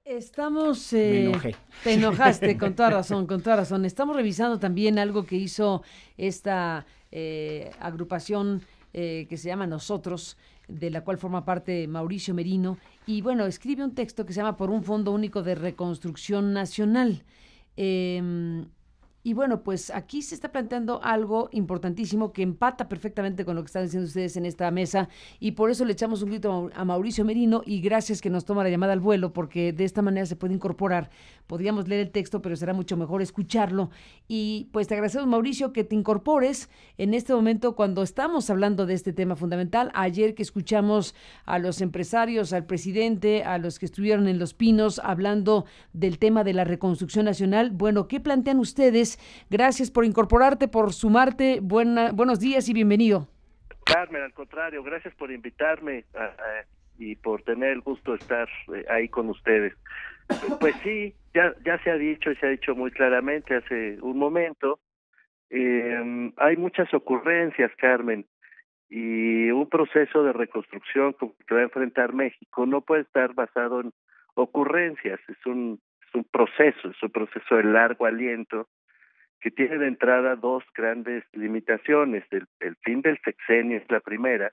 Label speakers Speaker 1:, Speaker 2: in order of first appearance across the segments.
Speaker 1: Estamos,
Speaker 2: Me enojé.
Speaker 1: te enojaste, con toda razón, con toda razón. Estamos revisando también algo que hizo esta agrupación que se llama Nosotros, de la cual forma parte Mauricio Merino, y bueno, escribe un texto que se llama Por un Fondo Único de Reconstrucción Nacional. Eh, y bueno, pues aquí se está planteando algo importantísimo que empata perfectamente con lo que están diciendo ustedes en esta mesa y por eso le echamos un grito a Mauricio Merino y gracias que nos toma la llamada al vuelo porque de esta manera se puede incorporar. Podríamos leer el texto, pero será mucho mejor escucharlo. Y pues te agradecemos, Mauricio, que te incorpores en este momento cuando estamos hablando de este tema fundamental. Ayer que escuchamos a los empresarios, al presidente, a los que estuvieron en Los Pinos hablando del tema de la reconstrucción nacional. Bueno, ¿qué plantean ustedes? Gracias por incorporarte, por sumarte. Buenos días y bienvenido.
Speaker 3: Carmen, al contrario, gracias por invitarme y por tener el gusto de estar ahí con ustedes. Pues sí, ya se ha dicho y se ha dicho muy claramente hace un momento, hay muchas ocurrencias, Carmen, y un proceso de reconstrucción como el que va a enfrentar México no puede estar basado en ocurrencias, es un proceso de largo aliento que tiene de entrada dos grandes limitaciones. El fin del sexenio es la primera.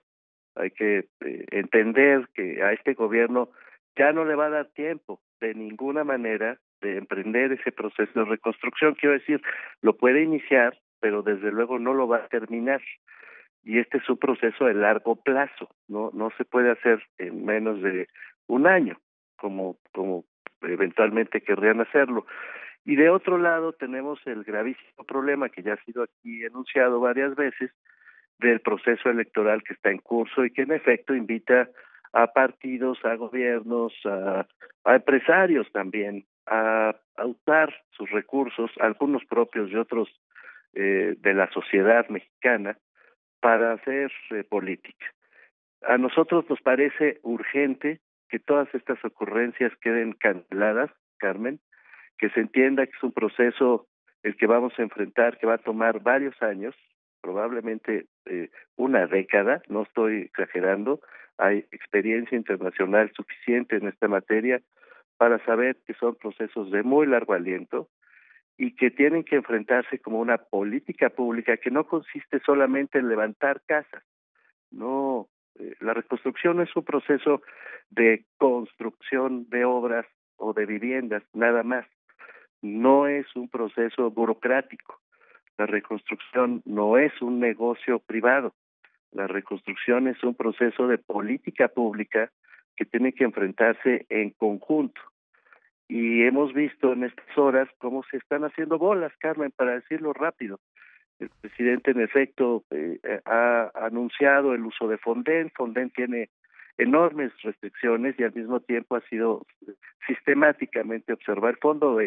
Speaker 3: Hay que entender que a este gobierno ya no le va a dar tiempo de ninguna manera de emprender ese proceso de reconstrucción. Quiero decir, lo puede iniciar, pero desde luego no lo va a terminar. Y este es un proceso de largo plazo, no se puede hacer en menos de un año, como eventualmente querrían hacerlo. Y de otro lado tenemos el gravísimo problema que ya ha sido aquí enunciado varias veces del proceso electoral que está en curso y que en efecto invita a partidos, a gobiernos, a empresarios también a usar sus recursos, algunos propios y otros de la sociedad mexicana, para hacer política. A nosotros nos parece urgente que todas estas ocurrencias queden canceladas, Carmen, que se entienda que es un proceso el que vamos a enfrentar, que va a tomar varios años, probablemente una década, no estoy exagerando, hay experiencia internacional suficiente en esta materia para saber que son procesos de muy largo aliento y que tienen que enfrentarse como una política pública que no consiste solamente en levantar casas, no, la reconstrucción es un proceso de construcción de obras o de viviendas, nada más. No es un proceso burocrático. La reconstrucción no es un negocio privado. La reconstrucción es un proceso de política pública que tiene que enfrentarse en conjunto. Y hemos visto en estas horas cómo se están haciendo bolas, Carmen, para decirlo rápido. El presidente, en efecto, ha anunciado el uso de Fonden. Fonden tiene enormes restricciones y al mismo tiempo ha sido sistemáticamente observado. El Fondo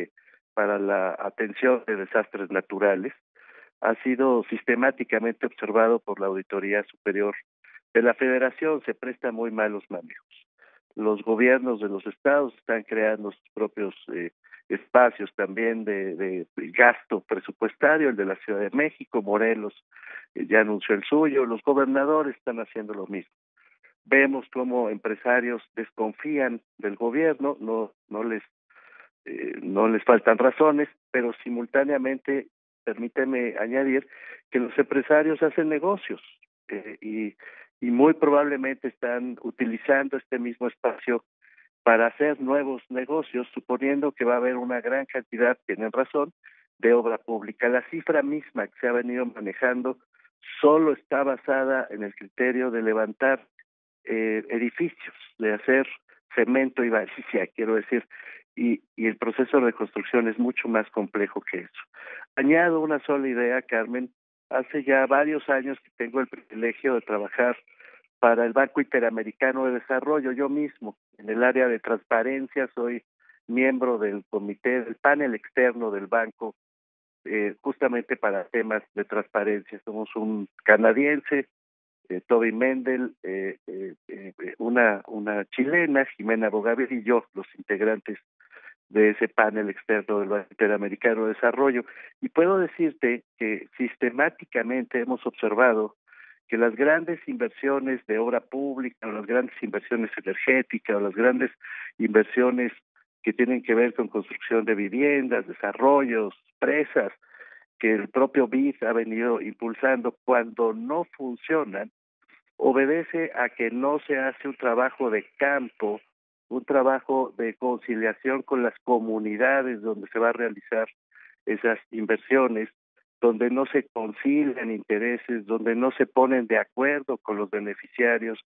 Speaker 3: para la Atención de Desastres Naturales ha sido sistemáticamente observado por la Auditoría Superior de la Federación. Se presta muy malos manejos. Los gobiernos de los estados están creando sus propios espacios también de gasto presupuestario. El de la Ciudad de México, Morelos, ya anunció el suyo. Los gobernadores están haciendo lo mismo. Vemos cómo empresarios desconfían del gobierno, no les faltan razones, pero simultáneamente, permíteme añadir, que los empresarios hacen negocios y muy probablemente están utilizando este mismo espacio para hacer nuevos negocios, suponiendo que va a haber una gran cantidad, tienen razón, de obra pública. La cifra misma que se ha venido manejando solo está basada en el criterio de levantar edificios, de hacer cemento y vasija, quiero decir, y el proceso de reconstrucción es mucho más complejo que eso. Añado una sola idea, Carmen. Hace ya varios años que tengo el privilegio de trabajar para el Banco Interamericano de Desarrollo. Yo mismo, en el área de transparencia, soy miembro del comité, del panel externo del banco, justamente para temas de transparencia. Somos un canadiense, Toby Mendel, una chilena, Jimena Bogaviria, y yo, los integrantes de ese panel externo del Banco Interamericano de Desarrollo. Y puedo decirte que sistemáticamente hemos observado que las grandes inversiones de obra pública, o las grandes inversiones energéticas, o las grandes inversiones que tienen que ver con construcción de viviendas, desarrollos, presas, que el propio BID ha venido impulsando, cuando no funcionan, obedece a que no se hace un trabajo de campo, un trabajo de conciliación con las comunidades donde se va a realizar esas inversiones, donde no se concilian intereses, donde no se ponen de acuerdo con los beneficiarios,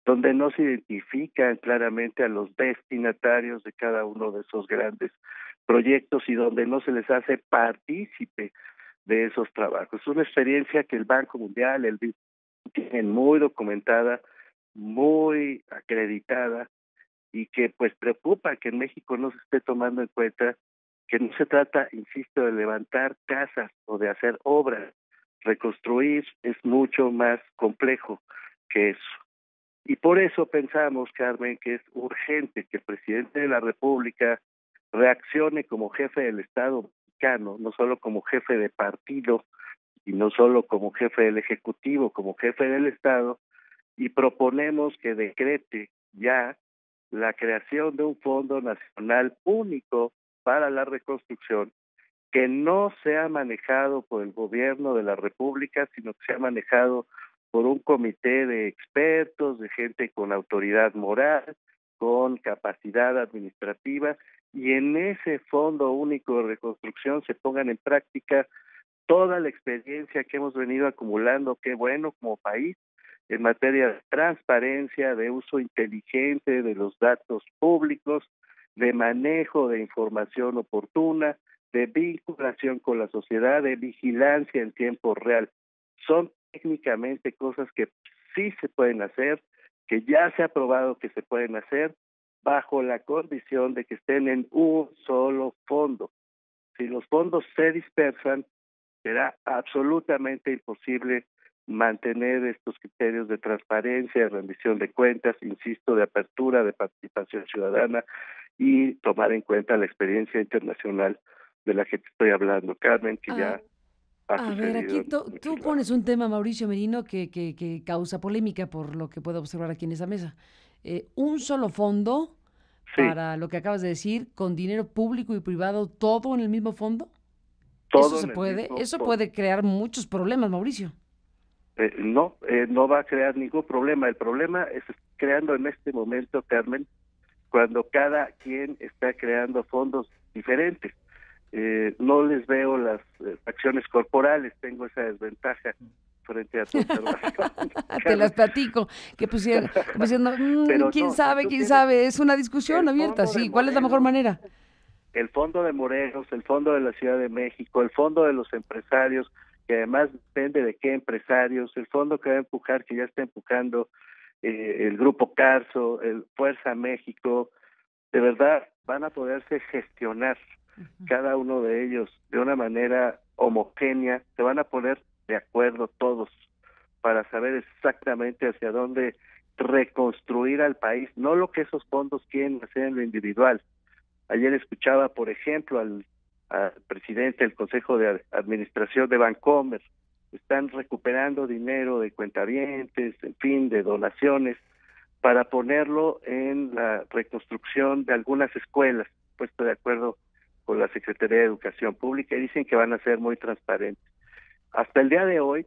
Speaker 3: donde no se identifican claramente a los destinatarios de cada uno de esos grandes proyectos y donde no se les hace partícipe de esos trabajos. Es una experiencia que el Banco Mundial, el BID, tienen muy documentada, muy acreditada, y que pues preocupa que en México no se esté tomando en cuenta que no se trata, insisto, de levantar casas o de hacer obras. Reconstruir es mucho más complejo que eso. Y por eso pensamos, Carmen, que es urgente que el presidente de la República reaccione como jefe del Estado mexicano, no solo como jefe de partido y no solo como jefe del Ejecutivo, como jefe del Estado, y proponemos que decrete ya la creación de un fondo nacional único para la reconstrucción, que no sea manejado por el gobierno de la República, sino que sea manejado por un comité de expertos, de gente con autoridad moral, con capacidad administrativa, y en ese fondo único de reconstrucción se pongan en práctica toda la experiencia que hemos venido acumulando, qué bueno como país, en materia de transparencia, de uso inteligente de los datos públicos, de manejo de información oportuna, de vinculación con la sociedad, de vigilancia en tiempo real. Son técnicamente cosas que sí se pueden hacer, que ya se ha probado que se pueden hacer, bajo la condición de que estén en un solo fondo. Si los fondos se dispersan, será absolutamente imposible mantener estos criterios de transparencia, de rendición de cuentas, insisto, de apertura, de participación ciudadana y tomar en cuenta la experiencia internacional de la que te estoy hablando, Carmen, que ya ha
Speaker 1: A ver,
Speaker 3: sucedido
Speaker 1: aquí
Speaker 3: en
Speaker 1: tú
Speaker 3: muchos lados.
Speaker 1: pones un tema, Mauricio Merino, que causa polémica por lo que puedo observar aquí en esa mesa. Un solo fondo
Speaker 3: Sí,
Speaker 1: para lo que acabas de decir, con dinero público y privado, todo en el mismo fondo. ¿Eso
Speaker 3: todo
Speaker 1: se
Speaker 3: en el
Speaker 1: puede?
Speaker 3: mismo
Speaker 1: Eso
Speaker 3: fondo.
Speaker 1: puede crear muchos problemas, Mauricio.
Speaker 3: No, no va a crear ningún problema. El problema es creando en este momento, Carmen, cuando cada quien está creando fondos diferentes. No les veo las acciones corporales, tengo esa desventaja frente a tu observación,
Speaker 1: Te las
Speaker 3: Carmen.
Speaker 1: platico, que pusieron, como diciendo,
Speaker 3: Pero
Speaker 1: quién
Speaker 3: no, si
Speaker 1: sabe,
Speaker 3: tú
Speaker 1: quién
Speaker 3: tienes
Speaker 1: sabe, es una discusión
Speaker 3: el
Speaker 1: abierta,
Speaker 3: fondo de
Speaker 1: sí, ¿cuál es la mejor
Speaker 3: Morelos,
Speaker 1: manera?
Speaker 3: el fondo de Morelos, el fondo de la Ciudad de México, el fondo de los empresarios, que además depende de qué empresarios, el fondo que va a empujar, que ya está empujando el Grupo Carso, el Fuerza México, de verdad van a poderse gestionar cada uno de ellos de una manera homogénea, se van a poner de acuerdo todos para saber exactamente hacia dónde reconstruir al país, no lo que esos fondos quieren hacer en lo individual. Ayer escuchaba, por ejemplo, al presidente del Consejo de Administración de Bancomer, están recuperando dinero de cuentavientes, en fin, de donaciones, para ponerlo en la reconstrucción de algunas escuelas, puesto de acuerdo con la Secretaría de Educación Pública, y dicen que van a ser muy transparentes. Hasta el día de hoy,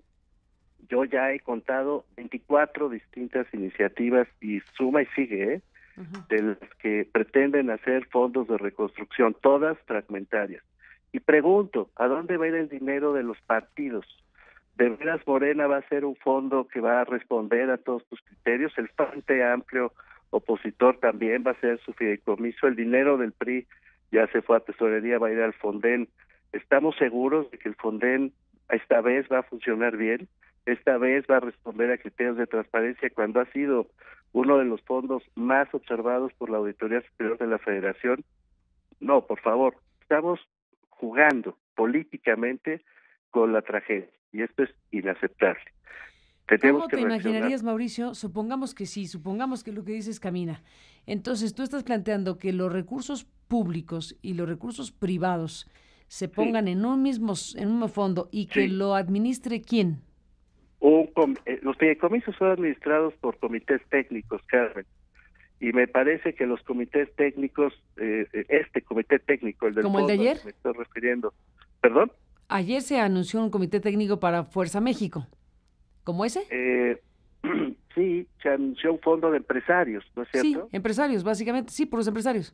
Speaker 3: yo ya he contado 24 distintas iniciativas, y suma y sigue,
Speaker 1: Ujú.
Speaker 3: de las que pretenden hacer fondos de reconstrucción, todas fragmentarias. Y pregunto, ¿a dónde va a ir el dinero de los partidos? ¿De veras Morena va a ser un fondo que va a responder a todos tus criterios? El Frente Amplio opositor también va a ser su fideicomiso. El dinero del PRI ya se fue a tesorería, va a ir al Fonden. ¿Estamos seguros de que el Fonden esta vez va a funcionar bien? ¿Esta vez va a responder a criterios de transparencia cuando ha sido uno de los fondos más observados por la Auditoría Superior de la Federación? No, por favor, estamos jugando políticamente con la tragedia y esto es inaceptable. Tenemos
Speaker 1: ¿Cómo
Speaker 3: que
Speaker 1: te
Speaker 3: reaccionar.
Speaker 1: imaginarías, Mauricio? Supongamos que sí, supongamos que lo que dices camina. Entonces, tú estás planteando que los recursos públicos y los recursos privados se
Speaker 3: Sí,
Speaker 1: pongan en un mismo fondo y que
Speaker 3: sí.
Speaker 1: lo administre ¿quién?
Speaker 3: Los fideicomisos son administrados por comités técnicos, Carmen, y me parece que los comités técnicos, este comité técnico, el del
Speaker 1: ¿Como el de
Speaker 3: fondo
Speaker 1: ayer?
Speaker 3: al que me estoy refiriendo, ¿perdón?
Speaker 1: Ayer se anunció un comité técnico para Fuerza México. ¿Como ese?
Speaker 3: Sí, se anunció un fondo de empresarios, ¿no es
Speaker 1: Sí,
Speaker 3: cierto?
Speaker 1: empresarios, básicamente. Sí, puros empresarios.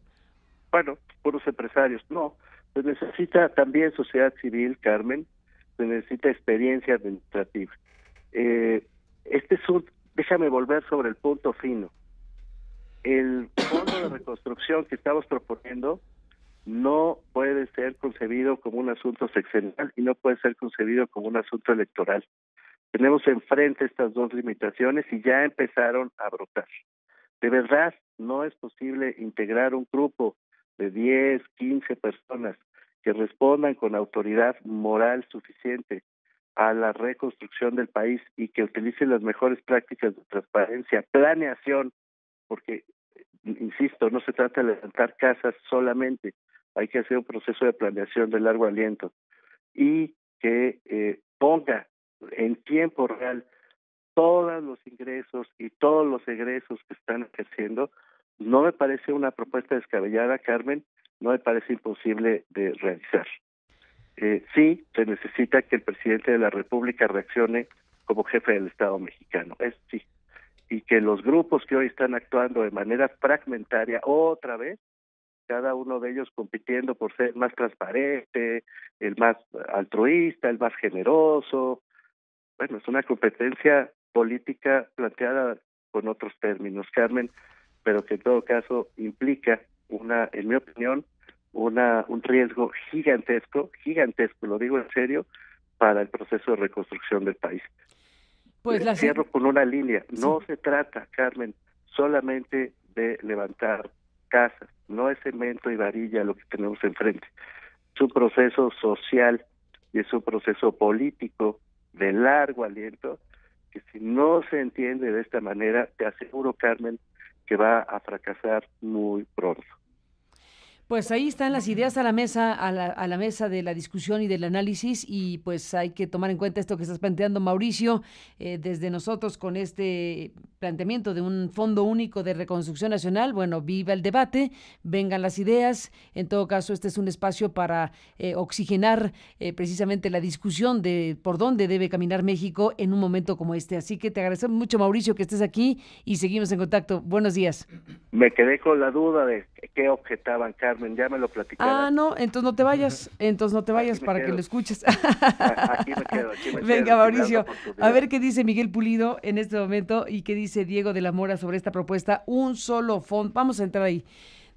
Speaker 3: Bueno, puros empresarios, no. Se necesita también sociedad civil, Carmen, se necesita experiencia administrativa. Este es déjame volver sobre el punto fino. El fondo de reconstrucción que estamos proponiendo no puede ser concebido como un asunto sexenal y no puede ser concebido como un asunto electoral. Tenemos enfrente estas dos limitaciones y ya empezaron a brotar. De verdad, no es posible integrar un grupo de 10, 15 personas que respondan con autoridad moral suficiente a la reconstrucción del país y que utilicen las mejores prácticas de transparencia, planeación, porque, insisto, no se trata de levantar casas solamente, hay que hacer un proceso de planeación de largo aliento y que ponga en tiempo real todos los ingresos y todos los egresos que están ejerciendo. No me parece una propuesta descabellada, Carmen, no me parece imposible de realizar. Sí, se necesita que el presidente de la República reaccione como jefe del Estado mexicano, es sí, y que los grupos que hoy están actuando de manera fragmentaria, otra vez, cada uno de ellos compitiendo por ser el más transparente, el más altruista, el más generoso. Bueno, es una competencia política planteada con otros términos, Carmen, pero que en todo caso implica en mi opinión, un riesgo gigantesco, lo digo en serio, para el proceso de reconstrucción del país.
Speaker 1: Pues
Speaker 3: Cierro con una línea.
Speaker 1: Sí.
Speaker 3: No se trata, Carmen, solamente de levantar casas, no es cemento y varilla lo que tenemos enfrente. Es un proceso social y es un proceso político de largo aliento que si no se entiende de esta manera, te aseguro, Carmen, que va a fracasar muy pronto.
Speaker 1: Pues ahí están las ideas a la mesa, a la mesa de la discusión y del análisis, y pues hay que tomar en cuenta esto que estás planteando, Mauricio, desde nosotros con este planteamiento de un fondo único de reconstrucción nacional. Bueno, viva el debate, vengan las ideas. En todo caso, este es un espacio para oxigenar precisamente la discusión de por dónde debe caminar México en un momento como este. Así que te agradecemos mucho, Mauricio, que estés aquí y seguimos en contacto. Buenos días.
Speaker 3: Me quedé con la duda de qué objetaban, Carmen, ya me lo platicaron.
Speaker 1: No, entonces no te vayas para que lo escuches.
Speaker 3: Aquí me quedo.
Speaker 1: Venga, Mauricio, a ver qué dice Miguel Pulido en este momento y qué dice Diego de la Mora sobre esta propuesta. Un solo fondo, vamos a entrar ahí.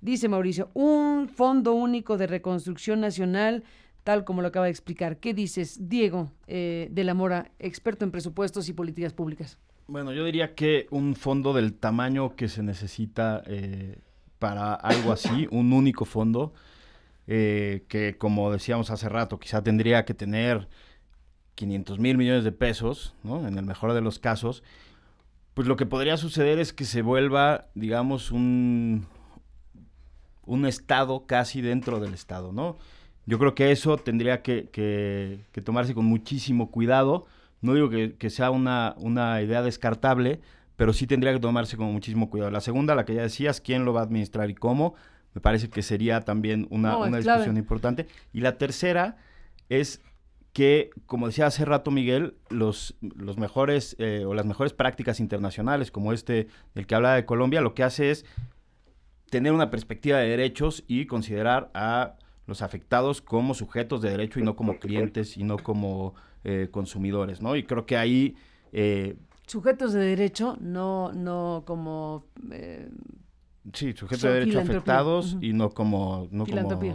Speaker 1: Dice Mauricio, un fondo único de reconstrucción nacional, tal como lo acaba de explicar. ¿Qué dices, Diego de la Mora, experto en presupuestos y políticas públicas?
Speaker 2: Bueno, yo diría que un fondo del tamaño que se necesita para algo así, un único fondo, que como decíamos hace rato, quizá tendría que tener 500,000 millones de pesos, ¿no? En el mejor de los casos, pues lo que podría suceder es que se vuelva, digamos, un estado casi dentro del estado, ¿no? Yo creo que eso tendría que tomarse con muchísimo cuidado. No digo que sea una idea descartable, pero sí tendría que tomarse con muchísimo cuidado. La segunda, la que ya decías, quién lo va a administrar y cómo, me parece que sería también una discusión importante. Y la tercera es que, como decía hace rato Miguel, los mejores o las mejores prácticas internacionales, como del que hablaba de Colombia, lo que hace es tener una perspectiva de derechos y considerar a los afectados como sujetos de derecho y no como clientes y no como consumidores, ¿no? Y creo que ahí...
Speaker 1: sujetos de derecho, no como...
Speaker 2: sí, sujetos de derecho afectados y no como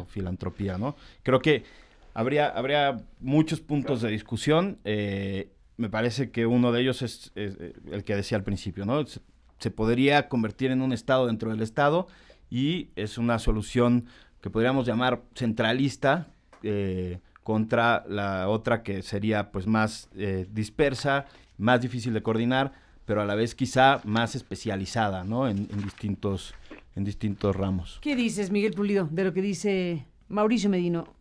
Speaker 2: filantropía, ¿no? Creo que habría muchos puntos de discusión. Me parece que uno de ellos es el que decía al principio, ¿no? Se podría convertir en un estado dentro del estado y es una solución que podríamos llamar centralista contra la otra que sería pues más dispersa, más difícil de coordinar, pero a la vez quizá más especializada, ¿no? En distintos ramos.
Speaker 1: ¿Qué dices, Miguel Pulido, de lo que dice Mauricio Medino?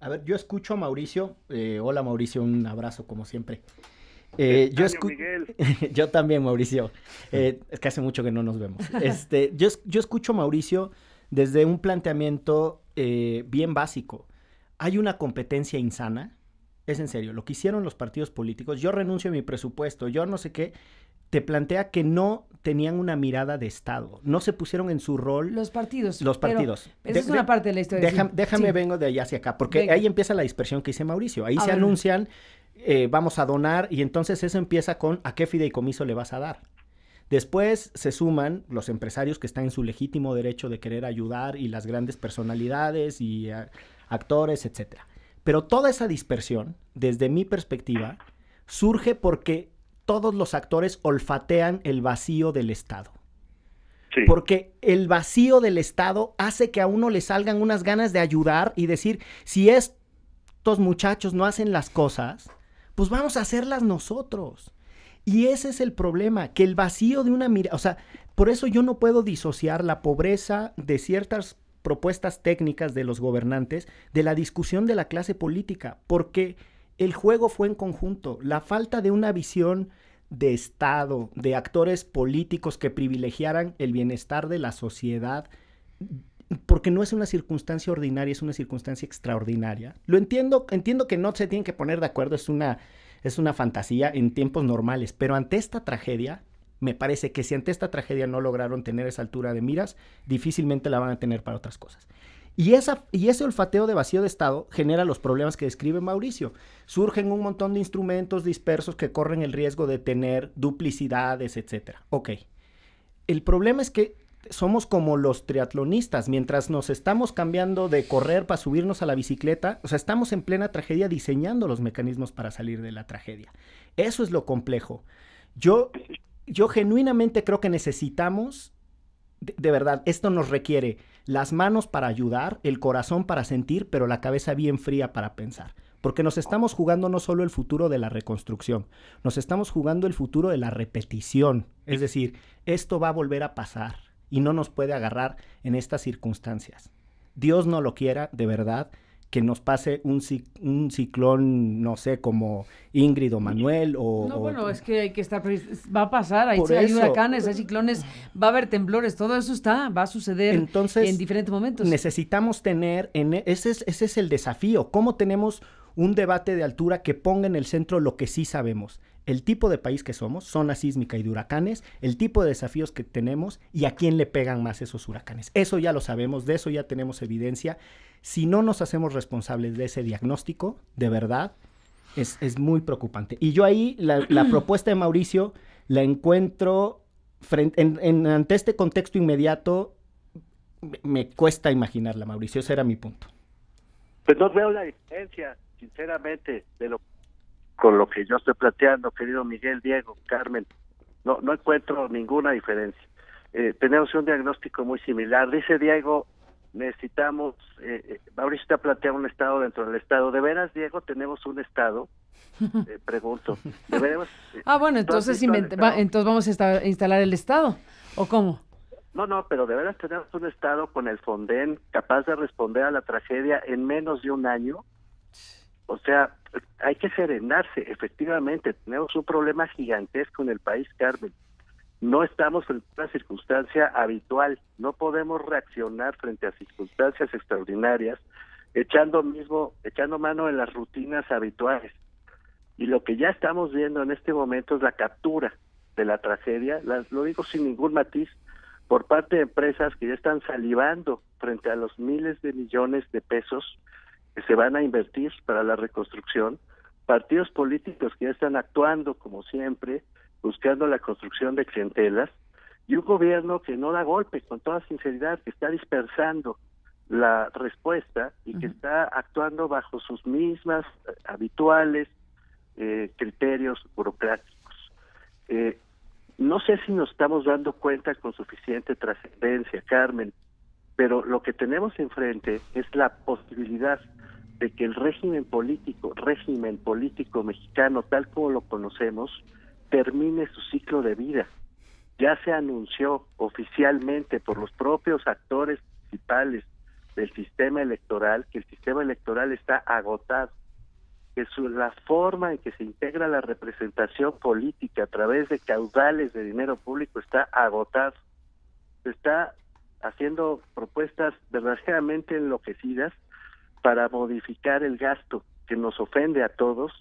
Speaker 4: A ver, yo escucho a Mauricio. Hola, Mauricio, un abrazo como siempre.
Speaker 3: Miguel.
Speaker 4: Yo también, Mauricio. Es que hace mucho que no nos vemos. Yo escucho a Mauricio desde un planteamiento bien básico. Hay una competencia insana. Es en serio, lo que hicieron los partidos políticos, yo renuncio a mi presupuesto, yo no sé qué, te plantea que no tenían una mirada de Estado, no se pusieron en su rol.
Speaker 1: Los partidos.
Speaker 4: Esa
Speaker 1: es una parte de la historia.
Speaker 4: Déjame, vengo de allá hacia acá, porque ahí empieza la dispersión que dice Mauricio. Ahí se anuncian, vamos a donar, y entonces eso empieza con ¿a qué fideicomiso le vas a dar? Después se suman los empresarios que están en su legítimo derecho de querer ayudar y las grandes personalidades y actores, etcétera. Pero toda esa dispersión, desde mi perspectiva, surge porque todos los actores olfatean el vacío del Estado. Sí. Porque el vacío del Estado hace que a uno le salgan unas ganas de ayudar y decir, si estos muchachos no hacen las cosas, pues vamos a hacerlas nosotros. Y ese es el problema, que el vacío de una mirada, o sea, por eso yo no puedo disociar la pobreza de ciertas propuestas técnicas de los gobernantes de la discusión de la clase política, porque el juego fue en conjunto. La falta de una visión de Estado, de actores políticos que privilegiaran el bienestar de la sociedad, porque no es una circunstancia ordinaria, es una circunstancia extraordinaria. Lo entiendo que no se tienen que poner de acuerdo, es una fantasía en tiempos normales, pero ante esta tragedia, me parece que si ante esta tragedia no lograron tener esa altura de miras, difícilmente la van a tener para otras cosas. Y ese olfateo de vacío de Estado genera los problemas que describe Mauricio. Surgen un montón de instrumentos dispersos que corren el riesgo de tener duplicidades, etcétera. Ok. El problema es que somos como los triatlonistas. Mientras nos estamos cambiando de correr para subirnos a la bicicleta, o sea, estamos en plena tragedia diseñando los mecanismos para salir de la tragedia. Eso es lo complejo. Yo genuinamente creo que necesitamos, de verdad, esto nos requiere las manos para ayudar, el corazón para sentir, pero la cabeza bien fría para pensar. Porque nos estamos jugando no solo el futuro de la reconstrucción, nos estamos jugando el futuro de la repetición. Es decir, esto va a volver a pasar y no nos puede agarrar en estas circunstancias. Dios no lo quiera, de verdad, que nos pase un ciclón, no sé, como Ingrid o Manuel o...
Speaker 1: No, bueno, es que hay que estar... Va a pasar, hay huracanes, hay ciclones, va a haber temblores, todo eso va a suceder. Entonces, en diferentes momentos.
Speaker 4: Necesitamos tener, ese es el desafío, cómo tenemos un debate de altura que ponga en el centro lo que sí sabemos. El tipo de país que somos, zona sísmica y de huracanes, el tipo de desafíos que tenemos y a quién le pegan más esos huracanes. Eso ya lo sabemos, de eso ya tenemos evidencia. Si no nos hacemos responsables de ese diagnóstico, de verdad, es muy preocupante. Y yo ahí, la propuesta de Mauricio, la encuentro, ante este contexto inmediato, me cuesta imaginarla, Mauricio, ese era mi punto.
Speaker 3: Pues no veo la diferencia, sinceramente, con lo que yo estoy planteando, querido Miguel, Diego, Carmen. No encuentro ninguna diferencia. Tenemos un diagnóstico muy similar. Dice Diego, necesitamos, Mauricio está planteando un Estado dentro del Estado. ¿De veras, Diego, tenemos un Estado? Pregunto. ¿Deberemos,
Speaker 1: bueno, entonces vamos a instalar el Estado, ¿o cómo?
Speaker 3: No, pero de veras tenemos un Estado con el Fonden capaz de responder a la tragedia en menos de un año. O sea, hay que serenarse. Efectivamente, tenemos un problema gigantesco en el país, Carmen. No estamos en una circunstancia habitual. No podemos reaccionar frente a circunstancias extraordinarias echando mano en las rutinas habituales. Y lo que ya estamos viendo en este momento es la captura de la tragedia, lo digo sin ningún matiz, por parte de empresas que ya están salivando frente a los miles de millones de pesos que se van a invertir para la reconstrucción, partidos políticos que ya están actuando como siempre, buscando la construcción de clientelas, y un gobierno que no da golpe, con toda sinceridad, que está dispersando la respuesta y que está actuando bajo sus mismas habituales criterios burocráticos. No sé si nos estamos dando cuenta con suficiente trascendencia, Carmen, pero lo que tenemos enfrente es la posibilidad de que el régimen político mexicano, tal como lo conocemos, termine su ciclo de vida. Ya se anunció oficialmente por los propios actores principales del sistema electoral que el sistema electoral está agotado, que la forma en que se integra la representación política a través de caudales de dinero público está agotada. Se está haciendo propuestas verdaderamente enloquecidas para modificar el gasto que nos ofende a todos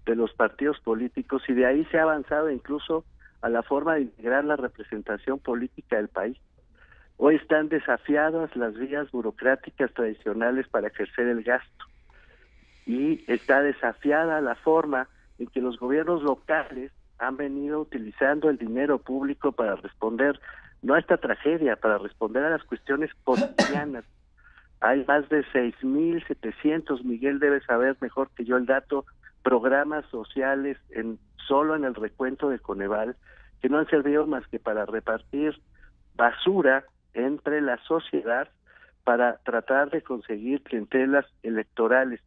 Speaker 3: de los partidos políticos, y de ahí se ha avanzado incluso a la forma de integrar la representación política del país. Hoy están desafiadas las vías burocráticas tradicionales para ejercer el gasto, y está desafiada la forma en que los gobiernos locales han venido utilizando el dinero público para responder no a esta tragedia, para responder a las cuestiones cotidianas. Hay más de 6,700, Miguel debe saber mejor que yo el dato, programas sociales solo en el recuento de Coneval, que no han servido más que para repartir basura entre la sociedad para tratar de conseguir clientelas electorales.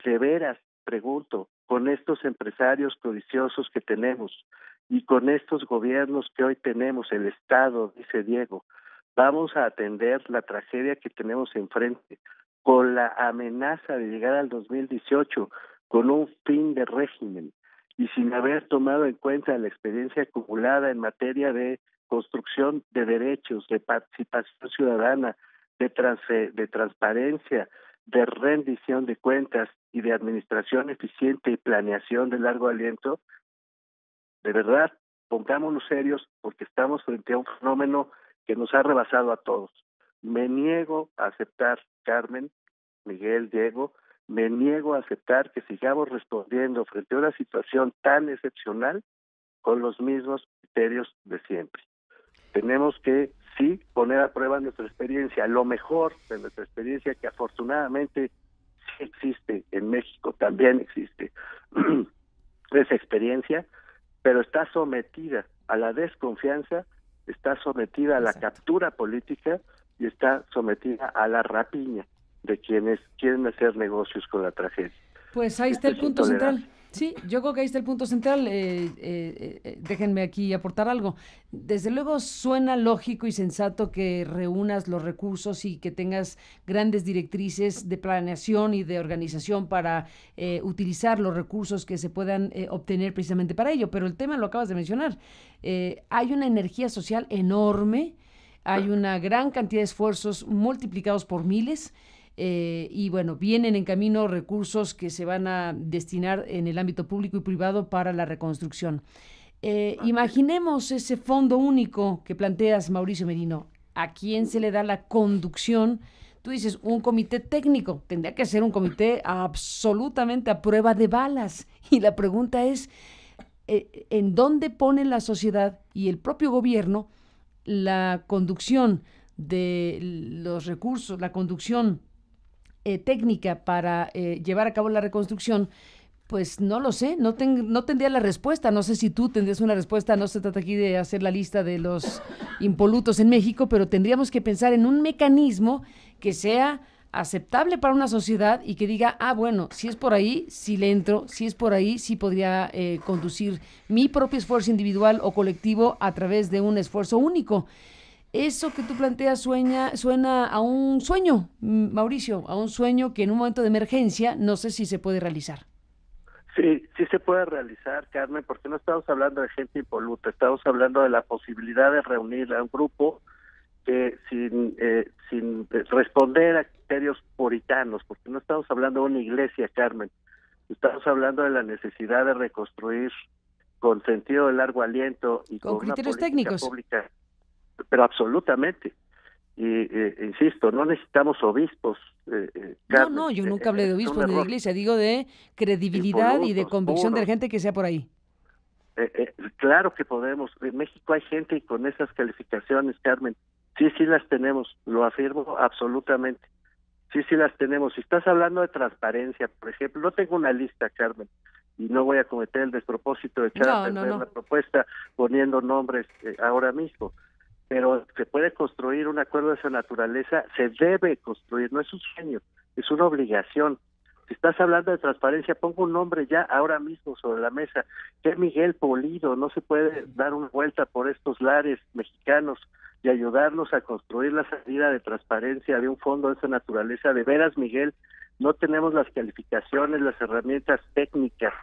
Speaker 3: De veras, pregunto, con estos empresarios codiciosos que tenemos y con estos gobiernos que hoy tenemos, el Estado, dice Diego, vamos a atender la tragedia que tenemos enfrente con la amenaza de llegar al 2018 con un fin de régimen y sin haber tomado en cuenta la experiencia acumulada en materia de construcción de derechos, de participación ciudadana, de transparencia, de rendición de cuentas y de administración eficiente y planeación de largo aliento. De verdad, pongámonos serios porque estamos frente a un fenómeno que nos ha rebasado a todos. Me niego a aceptar, Carmen, Miguel, Diego, me niego a aceptar que sigamos respondiendo frente a una situación tan excepcional con los mismos criterios de siempre. Tenemos que, sí, poner a prueba nuestra experiencia, lo mejor de nuestra experiencia, que afortunadamente sí existe en México, también existe esa experiencia, pero está sometida a la desconfianza, está sometida a la captura política y está sometida a la rapiña de quienes quieren hacer negocios con la tragedia.
Speaker 1: Pues ahí está el punto central. Sí, yo creo que ahí está el punto central. Déjenme aquí aportar algo. Desde luego suena lógico y sensato que reúnas los recursos y que tengas grandes directrices de planeación y de organización para utilizar los recursos que se puedan obtener precisamente para ello. Pero el tema lo acabas de mencionar. Hay una energía social enorme, hay una gran cantidad de esfuerzos multiplicados por miles. Y bueno, vienen en camino recursos que se van a destinar en el ámbito público y privado para la reconstrucción. Imaginemos ese fondo único que planteas, Mauricio Merino. ¿A quién se le da la conducción? Tú dices, un comité técnico. Tendría que ser un comité absolutamente a prueba de balas. Y la pregunta es, ¿en dónde pone la sociedad y el propio gobierno la conducción de los recursos, la conducción técnica para llevar a cabo la reconstrucción? Pues no lo sé, no tendría la respuesta, no sé si tú tendrías una respuesta, no se trata aquí de hacer la lista de los impolutos en México, pero tendríamos que pensar en un mecanismo que sea aceptable para una sociedad y que diga, bueno, si es por ahí, sí le entro, si es por ahí, sí podría conducir mi propio esfuerzo individual o colectivo a través de un esfuerzo único. Eso que tú planteas suena a un sueño, Mauricio, a un sueño que en un momento de emergencia no sé si se puede realizar.
Speaker 3: Sí, sí se puede realizar, Carmen, porque no estamos hablando de gente impoluta, estamos hablando de la posibilidad de reunir a un grupo que sin responder a criterios puritanos, porque no estamos hablando de una iglesia, Carmen, estamos hablando de la necesidad de reconstruir con sentido de largo aliento y con
Speaker 1: criterios
Speaker 3: una política
Speaker 1: técnicos
Speaker 3: pública. Pero absolutamente. Y insisto, no necesitamos obispos. Carmen,
Speaker 1: no, yo nunca hablé de obispos ni de iglesia, digo de credibilidad y de convicción de la gente que sea por ahí.
Speaker 3: Claro que podemos. En México hay gente con esas calificaciones, Carmen. Sí las tenemos, lo afirmo absolutamente. Sí las tenemos. Si estás hablando de transparencia, por ejemplo, no tengo una lista, Carmen, y no voy a cometer el despropósito de echar a perder la propuesta poniendo nombres ahora mismo. Pero se puede construir un acuerdo de esa naturaleza, se debe construir, no es un sueño, es una obligación. Si estás hablando de transparencia, pongo un nombre ya ahora mismo sobre la mesa, que es Miguel Polido. No se puede dar una vuelta por estos lares mexicanos y ayudarnos a construir la salida de transparencia de un fondo de esa naturaleza. De veras, Miguel, no tenemos las calificaciones, las herramientas técnicas,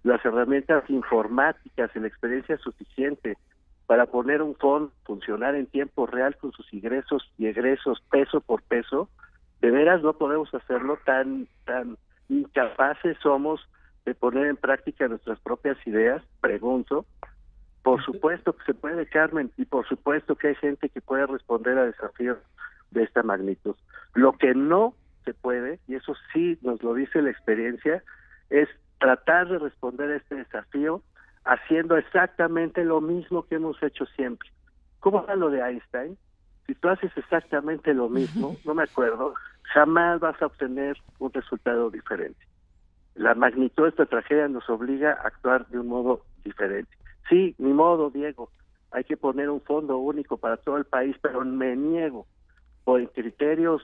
Speaker 3: las herramientas informáticas y la experiencia suficiente para poner un fondo, funcionar en tiempo real con sus ingresos y egresos peso por peso. De veras no podemos hacerlo, tan incapaces somos de poner en práctica nuestras propias ideas, pregunto. Por supuesto que se puede, Carmen, y por supuesto que hay gente que puede responder a desafíos de esta magnitud. Lo que no se puede, y eso sí nos lo dice la experiencia, es tratar de responder a este desafío haciendo exactamente lo mismo que hemos hecho siempre. ¿Cómo era lo de Einstein? Si tú haces exactamente lo mismo, no me acuerdo, jamás vas a obtener un resultado diferente. La magnitud de esta tragedia nos obliga a actuar de un modo diferente. Sí, ni modo, Diego, hay que poner un fondo único para todo el país, pero me niego por criterios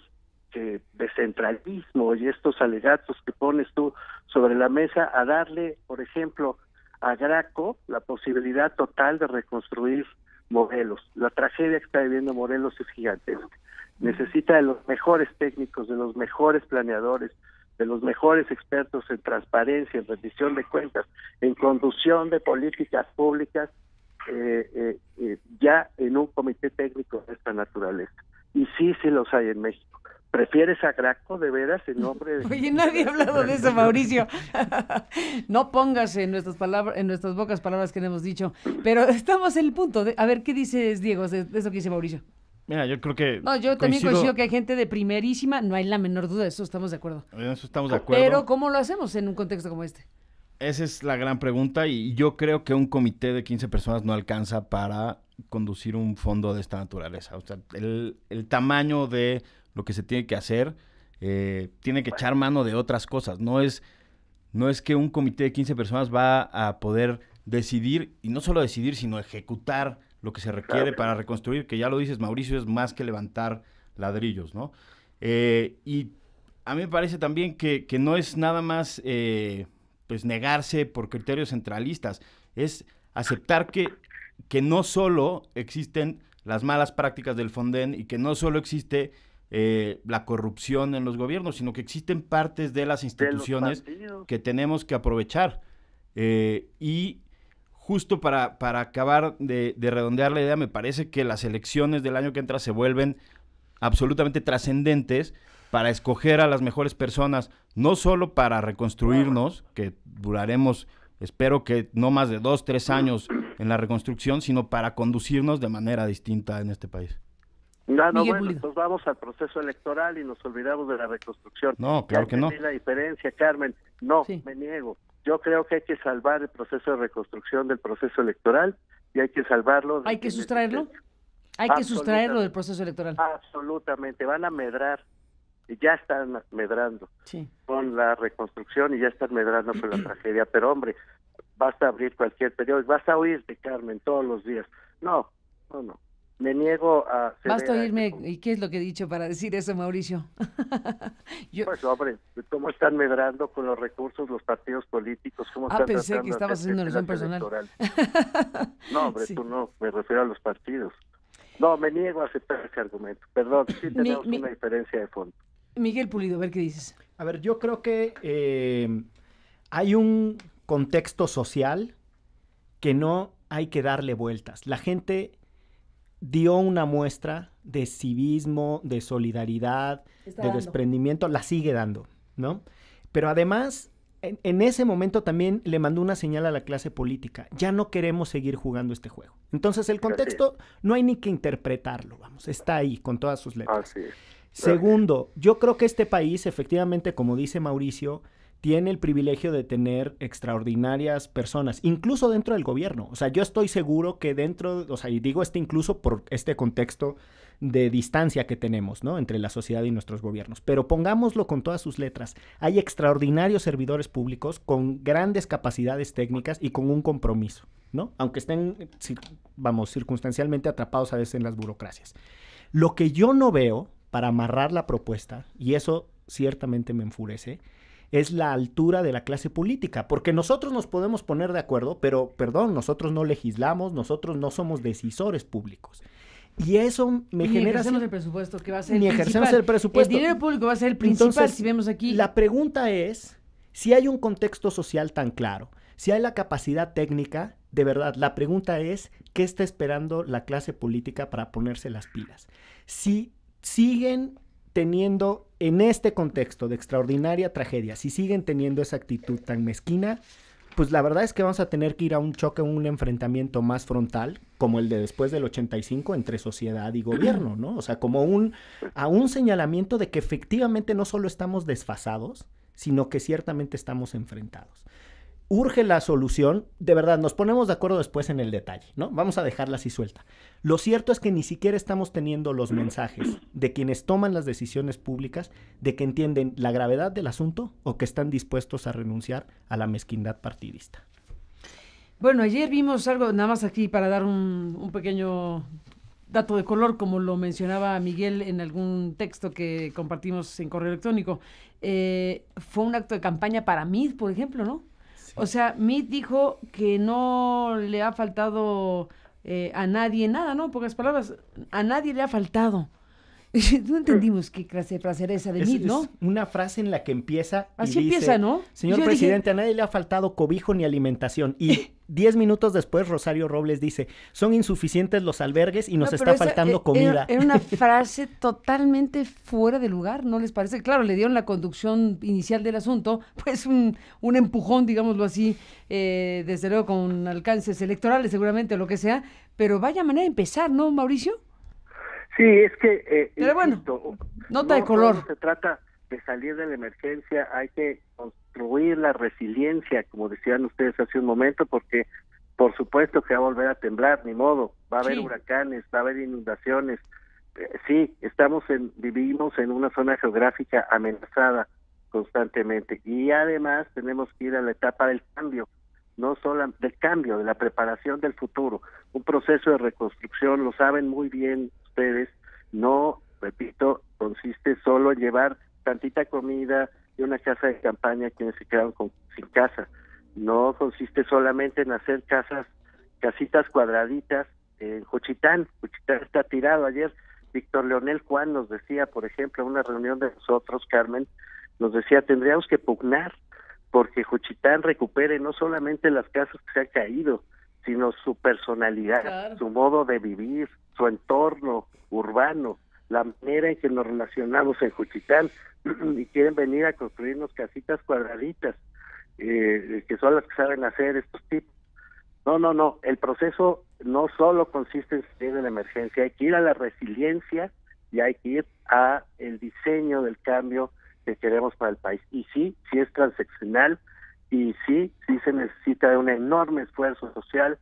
Speaker 3: de centralismo y estos alegatos que pones tú sobre la mesa a darle, por ejemplo, a Graco la posibilidad total de reconstruir Morelos. La tragedia que está viviendo Morelos es gigantesca. Necesita de los mejores técnicos, de los mejores planeadores, de los mejores expertos en transparencia, en rendición de cuentas, en conducción de políticas públicas, ya en un comité técnico de esta naturaleza. Y sí los hay en México. ¿Prefieres a Graco, de veras, en nombre de...
Speaker 1: Oye, nadie ha hablado de eso, Mauricio. No pongas en nuestras bocas palabras que no hemos dicho, pero estamos en el punto de... A ver, ¿qué dices, Diego, de eso que dice Mauricio?
Speaker 2: Mira, yo creo que...
Speaker 1: No, yo también coincido que hay gente de primerísima, no hay la menor duda, de eso estamos de acuerdo.
Speaker 2: En eso estamos de acuerdo.
Speaker 1: Pero, ¿cómo lo hacemos en un contexto como este?
Speaker 2: Esa es la gran pregunta y yo creo que un comité de 15 personas no alcanza para conducir un fondo de esta naturaleza. O sea, el tamaño de lo que se tiene que hacer tiene que echar mano de otras cosas. No es que un comité de 15 personas va a poder decidir, y no solo decidir, sino ejecutar lo que se requiere para reconstruir, que ya lo dices, Mauricio, es más que levantar ladrillos, ¿no? Y a mí me parece también que no es nada más pues negarse por criterios centralistas, es aceptar que no solo existen las malas prácticas del Fonden y que no solo existe la corrupción en los gobiernos, sino que existen partes de las instituciones que tenemos que aprovechar. Y justo para acabar de redondear la idea, me parece que las elecciones del año que entra se vuelven absolutamente trascendentes para escoger a las mejores personas, no solo para reconstruirnos, que duraremos, espero que no más de 2-3 años en la reconstrucción, sino para conducirnos de manera distinta en este país.
Speaker 3: Bueno, pues vamos al proceso electoral y nos olvidamos de la reconstrucción.
Speaker 2: No, claro que no.
Speaker 3: La diferencia, Carmen, me niego. Yo creo que hay que salvar el proceso de reconstrucción del proceso electoral y hay que salvarlo.
Speaker 1: ¿Hay que sustraerlo? Hay que sustraerlo del proceso electoral.
Speaker 3: Absolutamente, van a medrar, y ya están medrando con la reconstrucción y ya están medrando con la tragedia. Pero hombre, basta abrir cualquier periódico, vas a oírte, Carmen, todos los días. No. Me niego a...
Speaker 1: Basta oírme, ¿y qué es lo que he dicho para decir eso, Mauricio?
Speaker 3: Pues hombre, ¿cómo están medrando con los recursos los partidos políticos? ¿Cómo están
Speaker 1: pensé que estabas haciendo alusión personal.
Speaker 3: No, hombre, tú no, me refiero a los partidos. No, me niego a aceptar ese argumento. Perdón, sí tenemos una diferencia de fondo.
Speaker 1: Miguel Pulido, a ver qué dices.
Speaker 4: A ver, yo creo que hay un contexto social que no hay que darle vueltas. La gente dio una muestra de civismo, de solidaridad, desprendimiento, la sigue dando, ¿no? Pero además, en ese momento también le mandó una señal a la clase política. Ya no queremos seguir jugando este juego. Entonces, el contexto no hay ni que interpretarlo, vamos, está ahí con todas sus letras. Segundo, yo creo que este país, efectivamente, como dice Mauricio, tiene el privilegio de tener extraordinarias personas, incluso dentro del gobierno. O sea, yo estoy seguro que dentro, o sea, y digo incluso por este contexto de distancia que tenemos, ¿no? Entre la sociedad y nuestros gobiernos. Pero pongámoslo con todas sus letras. Hay extraordinarios servidores públicos con grandes capacidades técnicas y con un compromiso, ¿no? Aunque estén, circunstancialmente atrapados a veces en las burocracias. Lo que yo no veo para amarrar la propuesta, y eso ciertamente me enfurece, es la altura de la clase política, porque nosotros nos podemos poner de acuerdo, pero, nosotros no legislamos, nosotros no somos decisores públicos. Y eso me genera...
Speaker 1: ejercemos el presupuesto, que va a ser el
Speaker 4: ejercemos
Speaker 1: principal.
Speaker 4: el presupuesto.
Speaker 1: El dinero público va a ser el principal.
Speaker 4: Entonces,
Speaker 1: si vemos aquí...
Speaker 4: La pregunta es, si hay un contexto social tan claro, si hay la capacidad técnica, de verdad, la pregunta es, ¿qué está esperando la clase política para ponerse las pilas? Si siguen teniendo, en este contexto de extraordinaria tragedia, si siguen teniendo esa actitud tan mezquina, pues la verdad es que vamos a tener que ir a un choque, un enfrentamiento más frontal, como el de después del 85 entre sociedad y gobierno, ¿no? O sea, como a un señalamiento de que efectivamente no solo estamos desfasados, sino que ciertamente estamos enfrentados. Urge la solución, de verdad, nos ponemos de acuerdo después en el detalle, ¿no? Vamos a dejarla así suelta. Lo cierto es que ni siquiera estamos teniendo los mensajes de quienes toman las decisiones públicas, de que entienden la gravedad del asunto o que están dispuestos a renunciar a la mezquindad partidista.
Speaker 1: Bueno, ayer vimos algo, nada más aquí para dar un pequeño dato de color, como lo mencionaba Miguel en algún texto que compartimos en correo electrónico. Fue un acto de campaña para MID, por ejemplo, ¿no? Sí. O sea, MID dijo que no le ha faltado a nadie nada, ¿no? En pocas palabras, a nadie le ha faltado. No entendimos qué clase de frase era esa de MID, ¿no?
Speaker 4: Es una frase en la que empieza y
Speaker 1: así
Speaker 4: dice,
Speaker 1: empieza, ¿no?
Speaker 4: Señor presidente, a nadie le ha faltado cobijo ni alimentación. Y 10 minutos después Rosario Robles dice, son insuficientes los albergues y nos está faltando comida.
Speaker 1: Era una frase totalmente fuera de lugar, ¿no les parece? Claro, le dieron la conducción inicial del asunto, pues un empujón, digámoslo así, desde luego con alcances electorales seguramente o lo que sea, pero vaya manera de empezar, ¿no, Mauricio?
Speaker 3: Sí, es que...
Speaker 1: pero bueno, insisto, nota de color.
Speaker 3: No se trata de salir de la emergencia, hay que construir la resiliencia, como decían ustedes hace un momento, porque por supuesto que va a volver a temblar, ni modo, va a haber huracanes, va a haber inundaciones. Sí, vivimos en una zona geográfica amenazada constantemente y además tenemos que ir a la etapa del cambio, no solo del cambio, de la preparación del futuro, un proceso de reconstrucción, lo saben muy bien ustedes, no, repito, consiste solo en llevar tantita comida y una casa de campaña a quienes se quedaron sin casa, no consiste solamente en hacer casitas cuadraditas en Juchitán está tirado. Ayer Víctor Leonel Juan nos decía, por ejemplo, en una reunión de nosotros, Carmen, nos decía, tendríamos que pugnar porque Juchitán recupere no solamente las casas que se han caído, sino su personalidad, claro, su modo de vivir, su entorno urbano, la manera en que nos relacionamos en Juchitán, y quieren venir a construirnos casitas cuadraditas, que son las que saben hacer estos tipos. No, el proceso no solo consiste en salir de la emergencia, hay que ir a la resiliencia y hay que ir a el diseño del cambio que queremos para el país. Y sí es transeccional, y sí se necesita de un enorme esfuerzo social,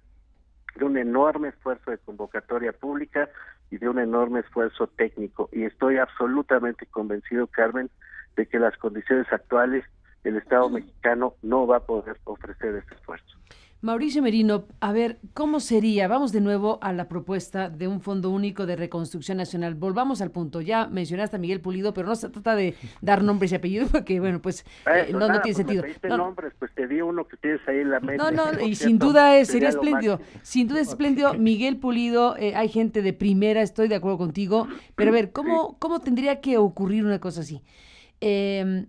Speaker 3: de un enorme esfuerzo de convocatoria pública y de un enorme esfuerzo técnico. Y estoy absolutamente convencido, Carmen, de que las condiciones actuales el Estado mexicano no va a poder ofrecer ese esfuerzo.
Speaker 1: Mauricio Merino, a ver, ¿cómo sería? Vamos de nuevo a la propuesta de un Fondo Único de Reconstrucción Nacional. Volvamos al punto. Ya mencionaste a Miguel Pulido, pero no se trata de dar nombres y apellidos, porque, bueno, pues no tiene sentido.
Speaker 3: No, nombres, pues te di uno que tienes ahí en la mente.
Speaker 1: No, y sin duda sería espléndido. Sin duda es espléndido. Miguel Pulido, hay gente de primera, estoy de acuerdo contigo, pero a ver, ¿cómo tendría que ocurrir una cosa así?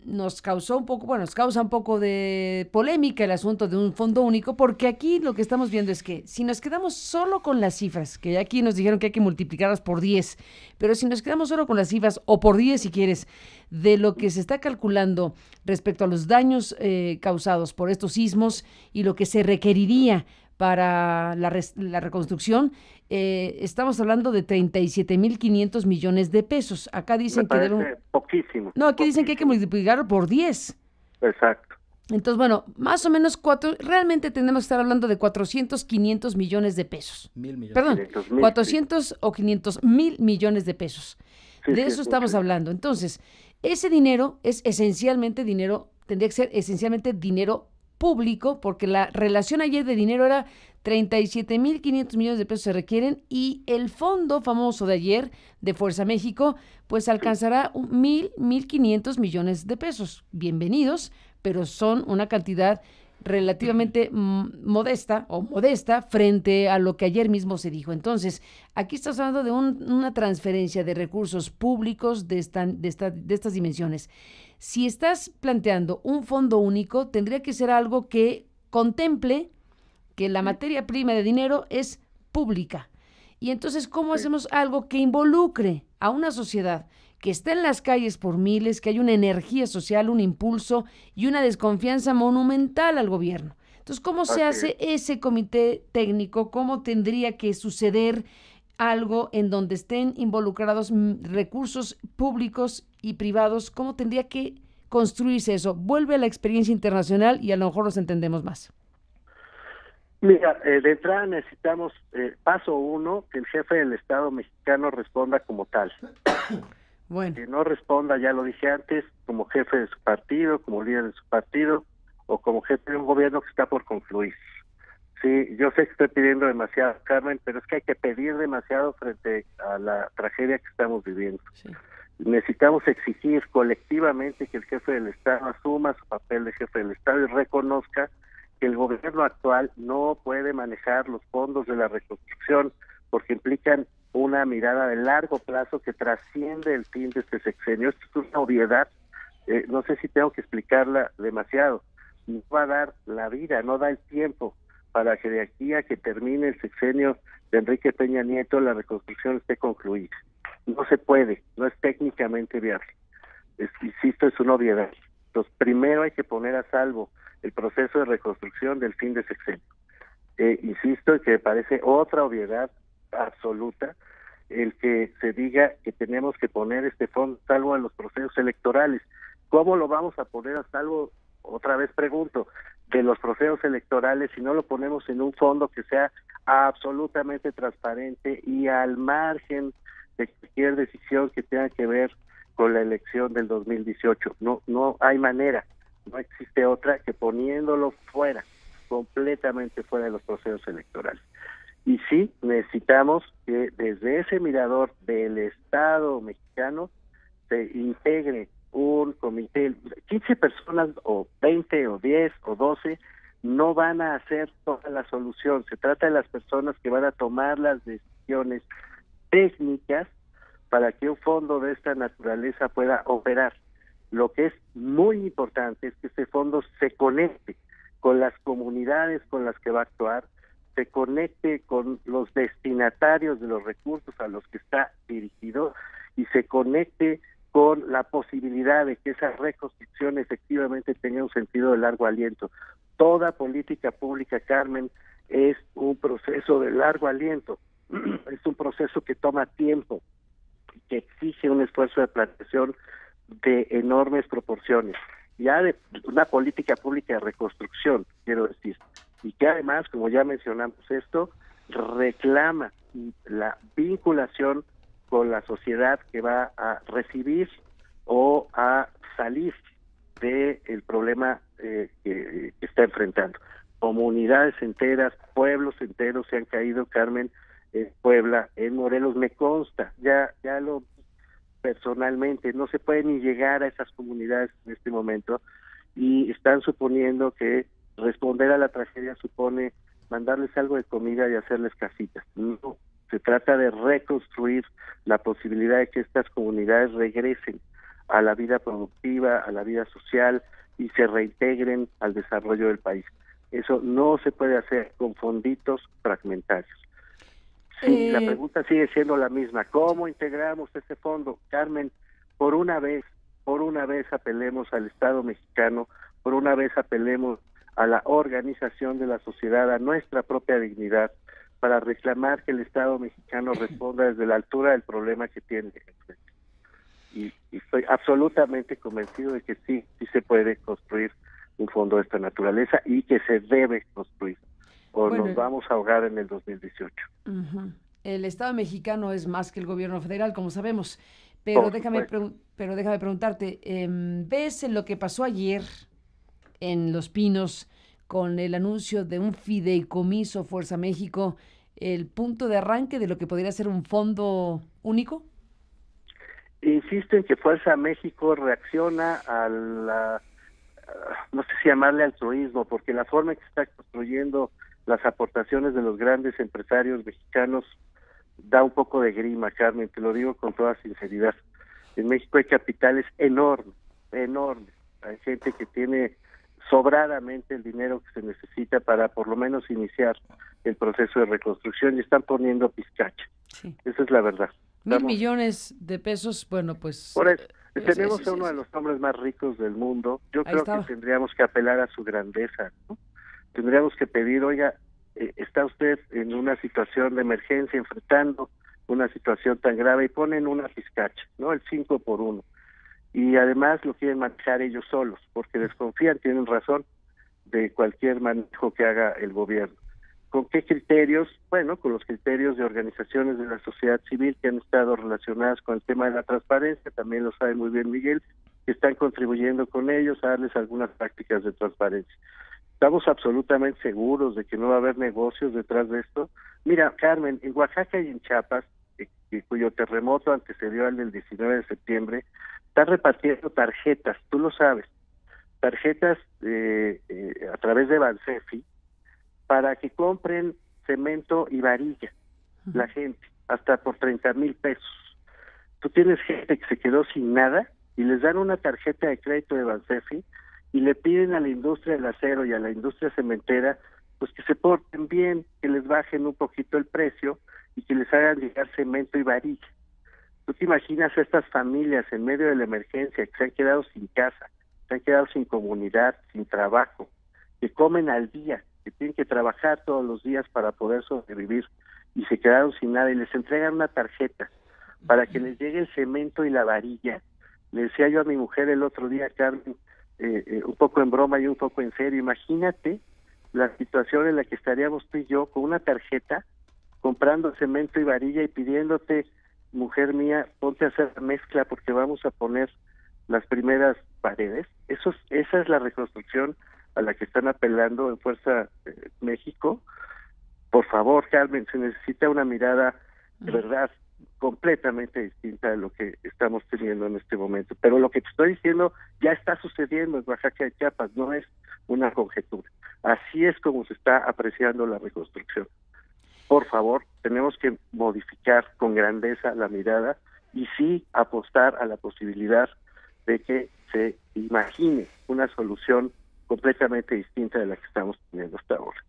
Speaker 1: Nos causa un poco de polémica el asunto de un fondo único, porque aquí lo que estamos viendo es que si nos quedamos solo con las cifras, que aquí nos dijeron que hay que multiplicarlas por 10, pero si nos quedamos solo con las cifras, o por 10 si quieres, de lo que se está calculando respecto a los daños causados por estos sismos y lo que se requeriría para la reconstrucción, estamos hablando de 37,500 millones de pesos. Acá dicen que deben...
Speaker 3: poquísimo.
Speaker 1: No, aquí dicen que hay que multiplicarlo por 10.
Speaker 3: Exacto.
Speaker 1: Entonces, bueno, más o menos realmente tenemos que estar hablando de 400, 500 millones de pesos.
Speaker 2: 1,000 millones.
Speaker 1: Perdón,
Speaker 3: 500,000,
Speaker 1: 400 o 500 mil millones de pesos. De eso estamos hablando. Entonces, ese dinero es esencialmente tendría que ser esencialmente dinero público, porque la relación ayer de dinero era 37,500 millones de pesos se requieren, y el fondo famoso de ayer de Fuerza México pues alcanzará 1,500 millones de pesos. Bienvenidos, pero son una cantidad relativamente modesta frente a lo que ayer mismo se dijo. Entonces, aquí estamos hablando de una transferencia de recursos públicos de estas dimensiones. Si estás planteando un fondo único, tendría que ser algo que contemple que la materia prima de dinero es pública. Y entonces, ¿cómo hacemos algo que involucre a una sociedad que está en las calles por miles, que hay una energía social, un impulso y una desconfianza monumental al gobierno? Entonces, ¿cómo se hace ese comité técnico? ¿Cómo tendría que suceder algo en donde estén involucrados recursos públicos y privados? ¿Cómo tendría que construirse eso? Vuelve a la experiencia internacional y a lo mejor los entendemos más.
Speaker 3: Mira, de entrada necesitamos, paso 1, que el jefe del Estado mexicano responda como tal.
Speaker 1: Bueno.
Speaker 3: Que no responda, ya lo dije antes, como jefe de su partido, como líder de su partido, o como jefe de un gobierno que está por concluir. Sí, yo sé que estoy pidiendo demasiado, Carmen, pero es que hay que pedir demasiado frente a la tragedia que estamos viviendo.
Speaker 1: Sí.
Speaker 3: Necesitamos exigir colectivamente que el jefe del Estado asuma su papel de jefe del Estado y reconozca que el gobierno actual no puede manejar los fondos de la reconstrucción porque implican una mirada de largo plazo que trasciende el fin de este sexenio. Esto es una obviedad, no sé si tengo que explicarla demasiado. No va a dar la vida, no da el tiempo para que de aquí a que termine el sexenio de Enrique Peña Nieto la reconstrucción esté concluida. No se puede, no es técnicamente viable. Insisto, es una obviedad. Entonces, primero hay que poner a salvo el proceso de reconstrucción del fin de sexenio. Insisto, que me parece otra obviedad absoluta el que se diga que tenemos que poner este fondo a salvo en los procesos electorales. ¿Cómo lo vamos a poner a salvo? Otra vez pregunto, de los procesos electorales, si no lo ponemos en un fondo que sea absolutamente transparente y al margen de cualquier decisión que tenga que ver con la elección del 2018. No hay manera, no existe otra que poniéndolo fuera, completamente fuera de los procesos electorales. Y sí, necesitamos que desde ese mirador del Estado mexicano se integre un comité. 15 personas o 20 o 10 o 12 no van a hacer toda la solución. Se trata de las personas que van a tomar las decisiones técnicas para que un fondo de esta naturaleza pueda operar. Lo que es muy importante es que este fondo se conecte con las comunidades con las que va a actuar, se conecte con los destinatarios de los recursos a los que está dirigido y se conecte con la posibilidad de que esa reconstrucción efectivamente tenga un sentido de largo aliento. Toda política pública, Carmen, es un proceso de largo aliento, es un proceso que toma tiempo, que exige un esfuerzo de planeación de enormes proporciones, ya de una política pública de reconstrucción, quiero decir, y que además, como ya mencionamos esto, reclama la vinculación con la sociedad que va a recibir o a salir del problema que está enfrentando. Comunidades enteras, pueblos enteros se han caído, Carmen, en Puebla, en Morelos, me consta, ya lo personalmente, no se puede ni llegar a esas comunidades en este momento y están suponiendo que responder a la tragedia supone mandarles algo de comida y hacerles casitas. No, se trata de reconstruir la posibilidad de que estas comunidades regresen a la vida productiva, a la vida social y se reintegren al desarrollo del país. Eso no se puede hacer con fonditos fragmentarios. Sí, la pregunta sigue siendo la misma. ¿Cómo integramos ese fondo? Carmen, por una vez apelemos al Estado mexicano, por una vez apelemos a la organización de la sociedad, a nuestra propia dignidad, para reclamar que el Estado mexicano responda desde la altura del problema que tiene. Y estoy absolutamente convencido de que sí se puede construir un fondo de esta naturaleza y que se debe construir, o nos vamos a ahogar en el 2018.
Speaker 1: Uh-huh. El Estado mexicano es más que el gobierno federal, como sabemos, pero déjame preguntarte, ¿ves en lo que pasó ayer en Los Pinos con el anuncio de un fideicomiso Fuerza México el punto de arranque de lo que podría ser un fondo único?
Speaker 3: Insisto en que Fuerza México reacciona a no sé si llamarle altruismo, porque la forma en que se está construyendo las aportaciones de los grandes empresarios mexicanos da un poco de grima, Carmen, te lo digo con toda sinceridad. En México hay capitales enormes, enormes. Hay gente que tiene sobradamente el dinero que se necesita para por lo menos iniciar el proceso de reconstrucción y están poniendo pizcacha. Sí. Esa es la verdad.
Speaker 1: 1,000 millones de pesos, bueno, pues...
Speaker 3: Por eso, tenemos a uno de los hombres más ricos del mundo. Yo creo que tendríamos que apelar a su grandeza, ¿no? Tendríamos que pedir, oiga, está usted en una situación de emergencia, enfrentando una situación tan grave, y ponen una pizcacha, ¿no? El 5 por 1. Y además lo quieren manejar ellos solos, porque desconfían, tienen razón, de cualquier manejo que haga el gobierno. ¿Con qué criterios? Bueno, con los criterios de organizaciones de la sociedad civil que han estado relacionadas con el tema de la transparencia, también lo sabe muy bien Miguel, que están contribuyendo con ellos a darles algunas prácticas de transparencia. Estamos absolutamente seguros de que no va a haber negocios detrás de esto. Mira, Carmen, en Oaxaca y en Chiapas, cuyo terremoto antecedió al del 19 de septiembre, están repartiendo tarjetas, tú lo sabes, tarjetas a través de Bansefi, para que compren cemento y varilla, la gente, hasta por 30,000 pesos. Tú tienes gente que se quedó sin nada y les dan una tarjeta de crédito de Bansefi y le piden a la industria del acero y a la industria cementera pues que se porten bien, que les bajen un poquito el precio y que les hagan llegar cemento y varilla. ¿Tú te imaginas a estas familias en medio de la emergencia que se han quedado sin casa, se han quedado sin comunidad, sin trabajo, que comen al día, que tienen que trabajar todos los días para poder sobrevivir y se quedaron sin nada y les entregan una tarjeta para que les llegue el cemento y la varilla? Le decía yo a mi mujer el otro día, Carmen, un poco en broma y un poco en serio, imagínate la situación en la que estaríamos tú y yo con una tarjeta comprando cemento y varilla y pidiéndote, mujer mía, ponte a hacer la mezcla porque vamos a poner las primeras paredes. Esa es la reconstrucción a la que están apelando en Fuerza México. Por favor, Carmen, se necesita una mirada de verdad completamente distinta de lo que estamos teniendo en este momento. Pero lo que te estoy diciendo ya está sucediendo en Oaxaca y Chiapas, no es una conjetura. Así es como se está apreciando la reconstrucción. Por favor, tenemos que modificar con grandeza la mirada y sí apostar a la posibilidad de que se imagine una solución completamente distinta de la que estamos teniendo hasta ahora.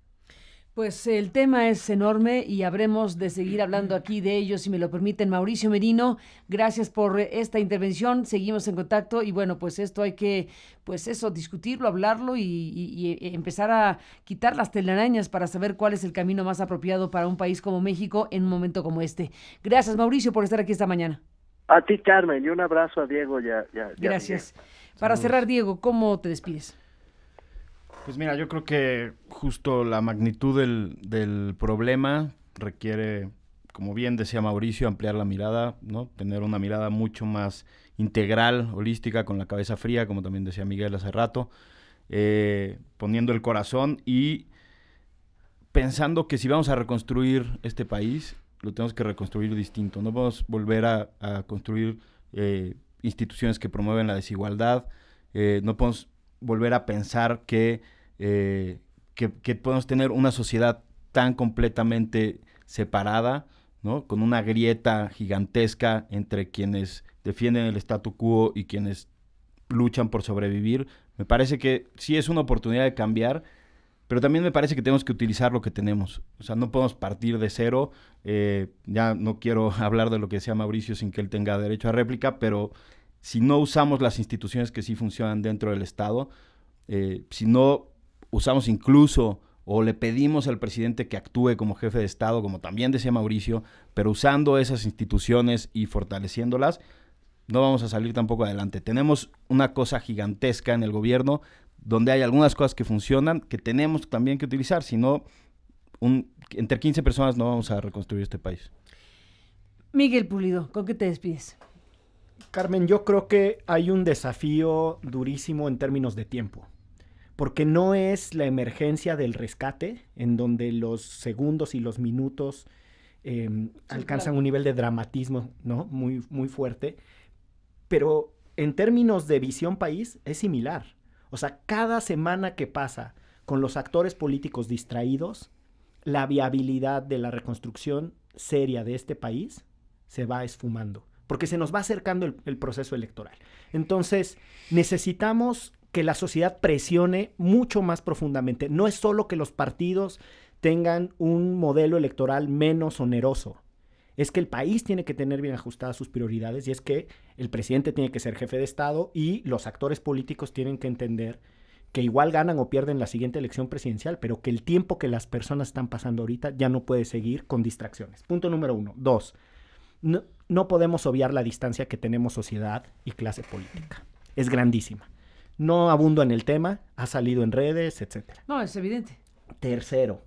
Speaker 1: Pues el tema es enorme y habremos de seguir hablando aquí de ello, si me lo permiten. Mauricio Merino, gracias por esta intervención, seguimos en contacto y bueno, pues esto hay que, pues eso, discutirlo, hablarlo y empezar a quitar las telarañas para saber cuál es el camino más apropiado para un país como México en un momento como este. Gracias, Mauricio, por estar aquí esta mañana.
Speaker 3: A ti, Carmen, y un abrazo a Diego.
Speaker 1: Gracias. Para cerrar, Diego, ¿cómo te despides?
Speaker 2: Pues mira, yo creo que justo la magnitud del problema requiere, como bien decía Mauricio, ampliar la mirada, ¿no? Tener una mirada mucho más integral, holística, con la cabeza fría, como también decía Miguel hace rato, poniendo el corazón y pensando que si vamos a reconstruir este país, lo tenemos que reconstruir distinto. No podemos volver a construir instituciones que promueven la desigualdad, no podemos volver a pensar que podemos tener una sociedad tan completamente separada, ¿no? Con una grieta gigantesca entre quienes defienden el statu quo y quienes luchan por sobrevivir. Me parece que sí es una oportunidad de cambiar, pero también me parece que tenemos que utilizar lo que tenemos. O sea, no podemos partir de cero. Ya no quiero hablar de lo que decía Mauricio sin que él tenga derecho a réplica, pero si no usamos las instituciones que sí funcionan dentro del Estado, si no usamos incluso o le pedimos al presidente que actúe como jefe de Estado, como también decía Mauricio, pero usando esas instituciones y fortaleciéndolas, no vamos a salir tampoco adelante. Tenemos una cosa gigantesca en el gobierno donde hay algunas cosas que funcionan que tenemos también que utilizar, si no, entre 15 personas no vamos a reconstruir este país.
Speaker 1: Miguel Pulido, ¿con qué te despides?
Speaker 4: Carmen, yo creo que hay un desafío durísimo en términos de tiempo, porque no es la emergencia del rescate, en donde los segundos y los minutos alcanzan un nivel de dramatismo, ¿no? Muy, muy fuerte, pero en términos de visión país es similar. O sea, cada semana que pasa con los actores políticos distraídos, la viabilidad de la reconstrucción seria de este país se va esfumando, porque se nos va acercando el proceso electoral. Entonces, necesitamos que la sociedad presione mucho más profundamente. No es solo que los partidos tengan un modelo electoral menos oneroso, es que el país tiene que tener bien ajustadas sus prioridades, y es que el presidente tiene que ser jefe de Estado y los actores políticos tienen que entender que igual ganan o pierden la siguiente elección presidencial, pero que el tiempo que las personas están pasando ahorita ya no puede seguir con distracciones. Punto número 1. 2, no podemos obviar la distancia que tenemos sociedad y clase política. Es grandísima. No abundo en el tema, ha salido en redes, etcétera.
Speaker 1: No, es evidente.
Speaker 4: Tercero,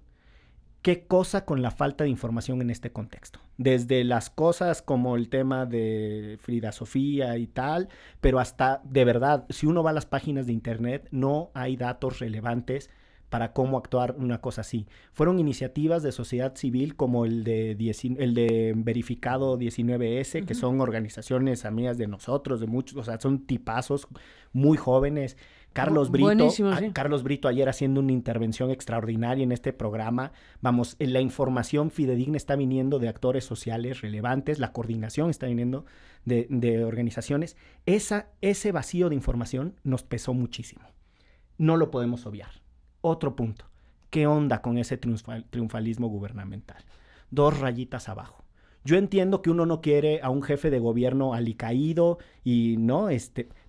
Speaker 4: ¿qué cosa con la falta de información en este contexto? Desde las cosas como el tema de Frida Sofía y tal, pero hasta, de verdad, si uno va a las páginas de internet, no hay datos relevantes para cómo actuar una cosa así. Fueron iniciativas de sociedad civil como el de Verificado 19S, que son organizaciones amigas de nosotros, de muchos, o sea, son tipazos muy jóvenes. Carlos Brito, sí. Carlos Brito ayer haciendo una intervención extraordinaria en este programa. Vamos, la información fidedigna está viniendo de actores sociales relevantes, la coordinación está viniendo de organizaciones. Ese vacío de información nos pesó muchísimo. No lo podemos obviar. Otro punto, ¿qué onda con ese triunfalismo gubernamental? 2 rayitas abajo. Yo entiendo que uno no quiere a un jefe de gobierno alicaído y no,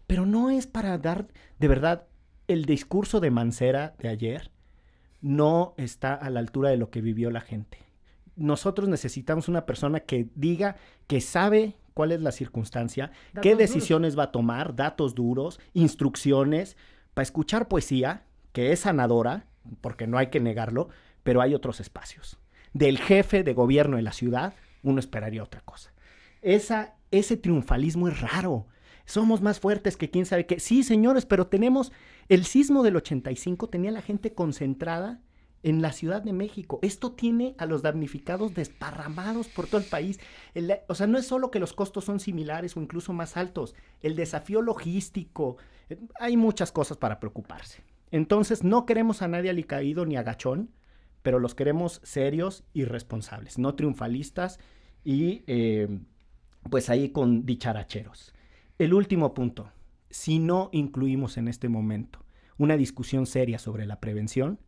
Speaker 4: pero no es para dar, de verdad, el discurso de Mancera de ayer no está a la altura de lo que vivió la gente. Nosotros necesitamos una persona que diga que sabe cuál es la circunstancia, qué decisiones va a tomar, datos duros, instrucciones, para escuchar poesía, que es sanadora, porque no hay que negarlo, pero hay otros espacios. Del jefe de gobierno de la ciudad, uno esperaría otra cosa. Ese triunfalismo es raro. Somos más fuertes que quién sabe qué. Sí, señores, pero tenemos el sismo del 85, tenía la gente concentrada en la Ciudad de México. Esto tiene a los damnificados desparramados por todo el país. O sea, no es solo que los costos son similares o incluso más altos. El desafío logístico, hay muchas cosas para preocuparse. Entonces, no queremos a nadie alicaído ni agachón, pero los queremos serios y responsables, no triunfalistas y pues ahí con dicharacheros. El último punto, si no incluimos en este momento una discusión seria sobre la prevención,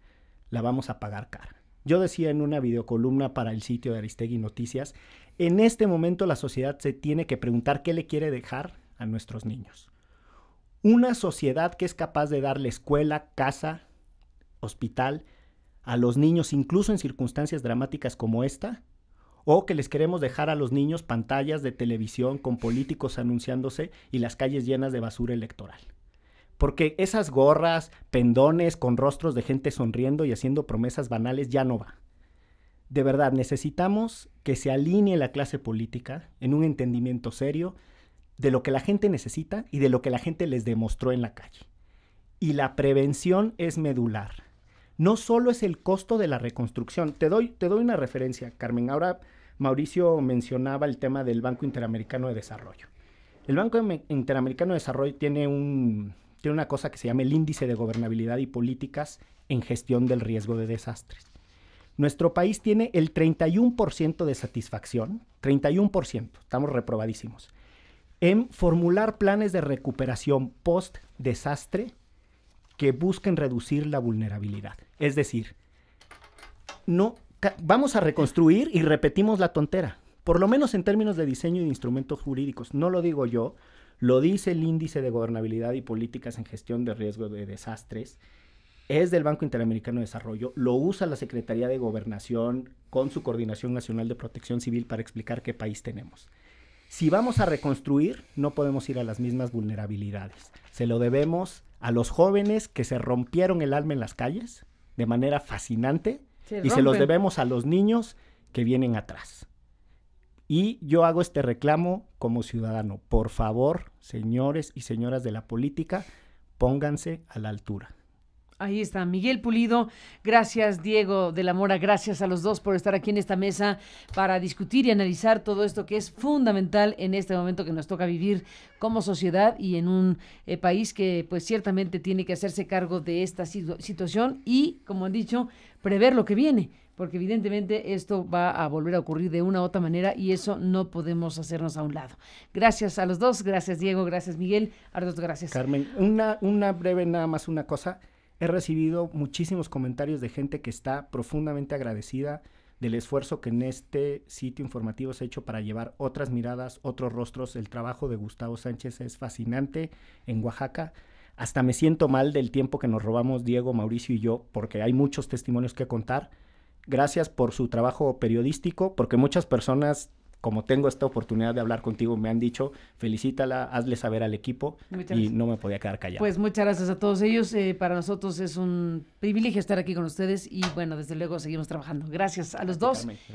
Speaker 4: la vamos a pagar cara. Yo decía en una videocolumna para el sitio de Aristegui Noticias, en este momento la sociedad se tiene que preguntar qué le quiere dejar a nuestros niños. Una sociedad que es capaz de darle escuela, casa, hospital a los niños, incluso en circunstancias dramáticas como esta, o que les queremos dejar a los niños pantallas de televisión con políticos anunciándose y las calles llenas de basura electoral. Porque esas gorras, pendones con rostros de gente sonriendo y haciendo promesas banales ya no va. De verdad, necesitamos que se alinee la clase política en un entendimiento serio de lo que la gente necesita y de lo que la gente les demostró en la calle. Y la prevención es medular. No solo es el costo de la reconstrucción. Te doy una referencia, Carmen. Ahora Mauricio mencionaba el tema del Banco Interamericano de Desarrollo. El Banco Interamericano de Desarrollo tiene una cosa que se llama el Índice de Gobernabilidad y Políticas en Gestión del Riesgo de Desastres. Nuestro país tiene el 31% de satisfacción, 31%, estamos reprobadísimos, en formular planes de recuperación post-desastre que busquen reducir la vulnerabilidad. Es decir, vamos a reconstruir y repetimos la tontera, por lo menos en términos de diseño y de instrumentos jurídicos. No lo digo yo, lo dice el Índice de Gobernabilidad y Políticas en Gestión de Riesgo de Desastres, es del Banco Interamericano de Desarrollo, lo usa la Secretaría de Gobernación con su Coordinación Nacional de Protección Civil para explicar qué país tenemos. Si vamos a reconstruir, no podemos ir a las mismas vulnerabilidades. Se lo debemos a los jóvenes que se rompieron el alma en las calles de manera fascinante y se los debemos a los niños que vienen atrás. Y yo hago este reclamo como ciudadano. Por favor, señores y señoras de la política, pónganse a la altura.
Speaker 1: Ahí está, Miguel Pulido. Gracias, Diego de la Mora. Gracias a los dos por estar aquí en esta mesa para discutir y analizar todo esto que es fundamental en este momento que nos toca vivir como sociedad y en un país que pues ciertamente tiene que hacerse cargo de esta situación y, como han dicho, prever lo que viene, porque evidentemente esto va a volver a ocurrir de una u otra manera y eso no podemos hacernos a un lado. Gracias a los dos, gracias Diego, gracias Miguel, a los dos gracias.
Speaker 4: Carmen, una breve nada más una cosa, he recibido muchísimos comentarios de gente que está profundamente agradecida del esfuerzo que en este sitio informativo se ha hecho para llevar otras miradas, otros rostros. El trabajo de Gustavo Sánchez es fascinante en Oaxaca. Hasta me siento mal del tiempo que nos robamos Diego, Mauricio y yo, porque hay muchos testimonios que contar. Gracias por su trabajo periodístico, porque muchas personas, como tengo esta oportunidad de hablar contigo, me han dicho, felicítala, hazle saber al equipo, y no me podía quedar callado.
Speaker 1: Pues muchas gracias a todos ellos. Para nosotros es un privilegio estar aquí con ustedes y bueno, desde luego seguimos trabajando. Gracias a los dos.
Speaker 2: Gracias.